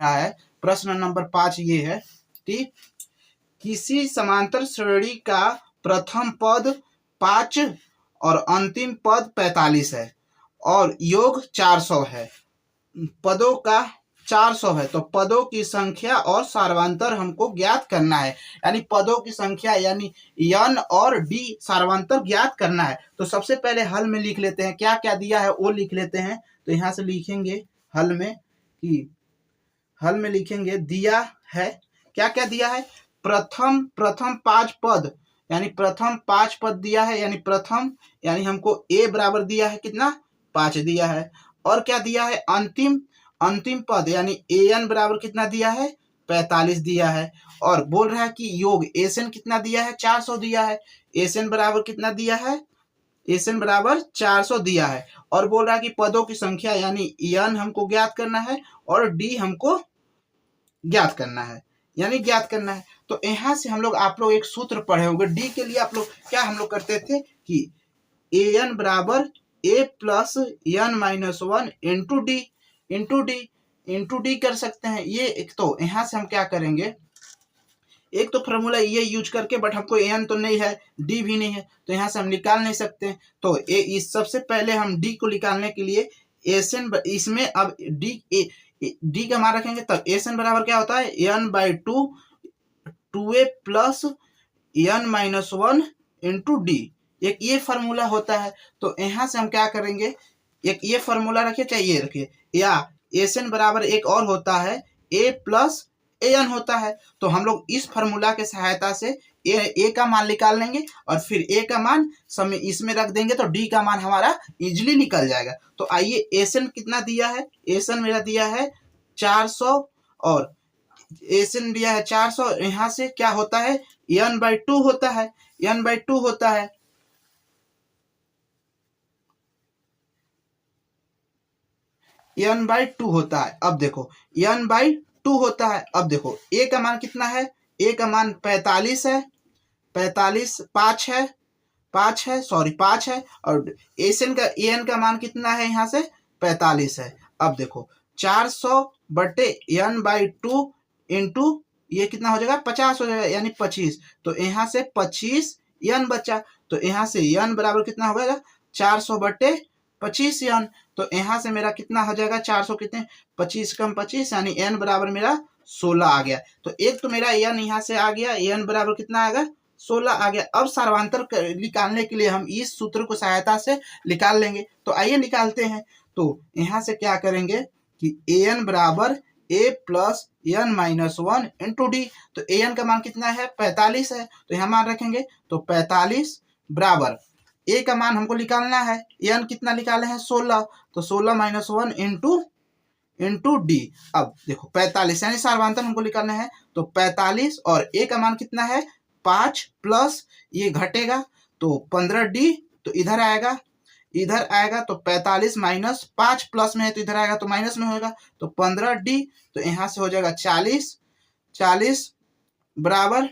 रहा है। प्रश्न नंबर 5 ये है कि किसी समांतर श्रेणी का प्रथम पद 5 और अंतिम पद 45 है और योग 400 है। पदों का 400 है तो पदों की संख्या और सार्वंतर हमको ज्ञात करना है। यानी पदों की संख्या यानी n और d सार्वंतर ज्ञात करना है। तो सबसे पहले हल में लिख लेते हैं, क्या क्या दिया है वो लिख लेते हैं। तो यहां से लिखेंगे हल में कि हल में लिखेंगे दिया है, क्या क्या दिया है, प्रथम 5 पद यानी प्रथम 5 पद दिया है। यानी प्रथम यानी हमको a बराबर दिया है कितना, 5 दिया है। और क्या दिया है, अंतिम पद यानी an बराबर कितना दिया है, 45 दिया है। और बोल रहा है कि योग एसन कितना दिया है, 400 दिया है। एसन बराबर कितना दिया है, एसन बराबर 400 दिया है। और बोल रहा है कि पदों की संख्या यानी n हमको ज्ञात करना है और d हमको ज्ञात करना है, यानी ज्ञात करना है। तो यहां से हम लोग, आप लोग एक सूत्र पढ़े होंगे डी के लिए। आप लोग क्या हम लोग करते थे कि an बराबर a plus n minus 1 into D कर सकते हैं। ये एक, तो यहां से हम क्या करेंगे, एक तो फॉर्मूला ये यूज करके, बट हमको एन तो नहीं है, डी भी नहीं है, तो यहाँ से हम निकाल नहीं सकते। तो इस सबसे पहले हम डी को निकालने के लिए एसन, इसमें अब डी का मान रखेंगे तब एसन बराबर क्या होता है, n by 2a plus n minus 1 into d. एक ये फॉर्मूला होता है। तो यहाँ से हम क्या करेंगे, एक ये फॉर्मूला रखिए चाहे ये रखिए, या एसन बराबर एक और होता है a प्लस एन होता है। तो हम लोग इस फॉर्मूला के सहायता से ए का मान निकाल लेंगे और फिर ए का मान समय इसमें रख देंगे तो डी का मान हमारा इजीली निकल जाएगा। तो आइए एसन कितना दिया है, एसन मेरा दिया है 400 और एसन दिया है 400। यहाँ से क्या होता है, n बाई 2 होता है, n बाई 2 होता है। n बाई 2 होता है। अब देखो n बाई 2 होता है। अब देखो a का मान कितना है, a का मान 45 है, 45 5 है, 5 है और एसन का an का मान कितना है, यहाँ से 45 है। अब देखो 400 बटे n बाई 2 इंटू ये कितना हो जाएगा, 50 हो जाएगा, यानी 25। तो यहाँ से 25 n बचा। तो यहाँ से n बराबर कितना हो जाएगा, 400 बटे 25 n। तो यहाँ से मेरा कितना हो जाएगा, 400 कितने, 25 कम 25 यानी n बराबर मेरा 16 आ गया। तो एक तो मेरा n यहाँ से आ गया, n बराबर कितना आएगा, 16 आ गया। अब सार्वंतर निकालने के लिए हम इस सूत्र को सहायता से निकाल लेंगे। तो आइए निकालते हैं। तो यहाँ से क्या करेंगे कि an बराबर a plus n minus 1 into D. तो an का मान कितना है, 45 है, तो यहाँ मान रखेंगे। तो 45 बराबर a का मान हमको निकालना है, n कितना निकाले हैं, 16। तो 16 माइनस 1 इंटू डी। अब देखो 45 यानी सार्वंतर हमको निकालना है। तो 45 और a का मान कितना है, 5 प्लस ये घटेगा तो 15d, तो इधर आएगा तो 45 माइनस 5 प्लस में है तो इधर आएगा तो माइनस में होगा। तो 15d, तो यहाँ से हो जाएगा 40 बराबर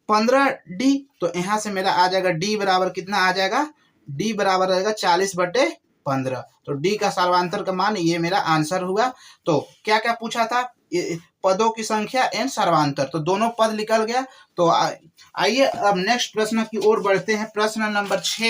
15d। तो यहाँ से मेरा आ जाएगा d बराबर कितना आ जाएगा, d बराबर रहेगा 40 बटे 15। तो d का सार्वंतर का मान ये मेरा आंसर हुआ। तो क्या क्या पूछा था, पदों की संख्या एन सार्वंतर, तो दोनों पद निकल गया। तो आइए अब नेक्स्ट प्रश्न की ओर बढ़ते हैं। प्रश्न नंबर 6